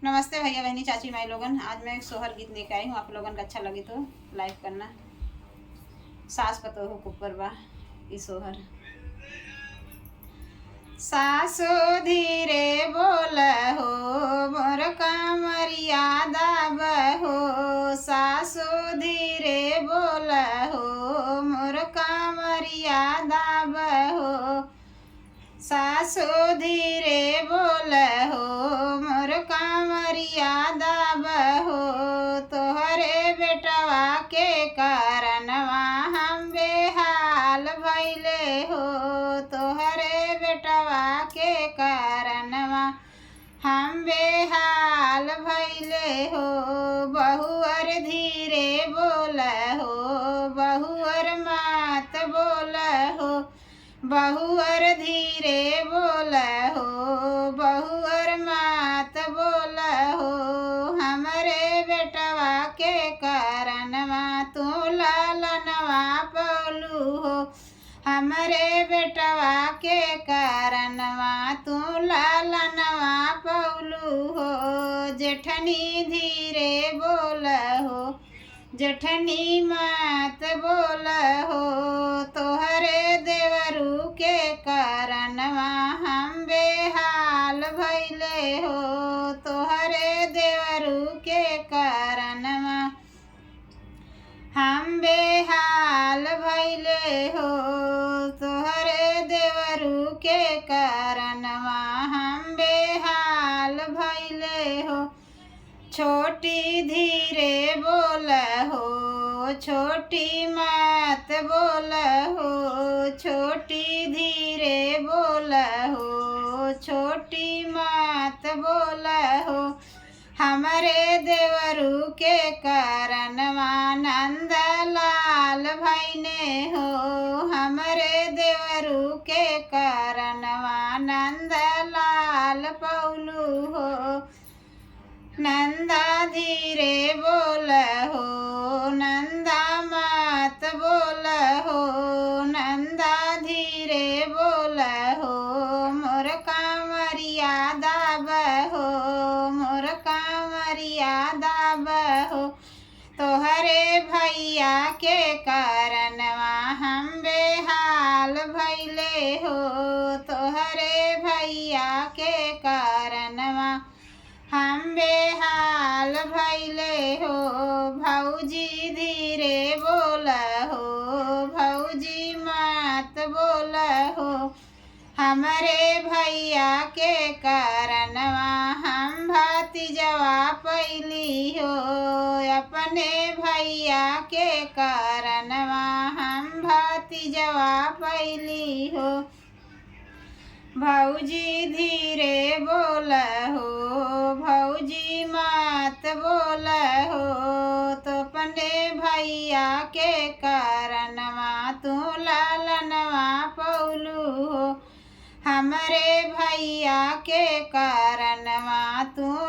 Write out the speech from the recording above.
नमस्ते भैया बहनी चाची माई लोगन। आज मैं एक सोहर गीत लेके आई हूँ। आप लोगन का अच्छा लगी तो लाइक करना। सास पतोहू के ऊपर बा ई सोहर। सासो धीरे बोल हो मोर कामरिया दाब हो। सासो धीरे बोल हो मोर कामरिया दाब हो। सासो धीरे बोल हो मोर कामरिया दाब हो। तोहरे बेटवा के कारणवा हम बेहाल भइले हो। तोहरे बेटवा के कारणवा हम बेहाल भइले हो। बहुअर धीरे बोल हो बहुअर मात बोल हो। बहुअर धीरे बोल हो बहुअर मात बोल हो। हमरे बेटवा के कारणवा तू लालनवा पौलू हो। हमरे बेटवा के कारणवा तू लालनवा पौलू हो। जेठनी धीरे बोल हो जेठनी मात बोल हो। तोहरे देवरू के कारणवा हम बेहाल भइले हो। तोहरे देवरू के कारणवा हम बेहाल भइले हो। तोहरे देवरू के कारणवा हम बेहाल भइले हो। छोटी धीरे बोल हो छोटी मात बोल हो। छोटी धीरे बोल हो छोटी मात बोल हो। हमरे देवरू के कारणवा नंदलाल भइने हो। हमरे देवरू के कारणवा नंदलाल पौलू हो। नंदा धीरे बोल हो नंदा मात बोल हो। नंदा धीरे बोल हो मोर कामरिया दाब हो। मोर कामरिया दाब हो। तोहरे भैया के कारणवा हम बेहाल भइले हो। तोहरे भैया के कारणवा हम बेहाल भइले हो। भौजी धीरे बोल हो भौजी मात बोल हो। हमरे भैया के कारणवा हम भतीजवा पैली हो। अपने भैया के कारणवा हम भतीजवा पैली हो। भौजी धीरे बोल हो भौजी मात बोल हो। तो अपने भैया के कारणवा तू लालनवा पौलू हो। हमरे भैया के कारणवा तू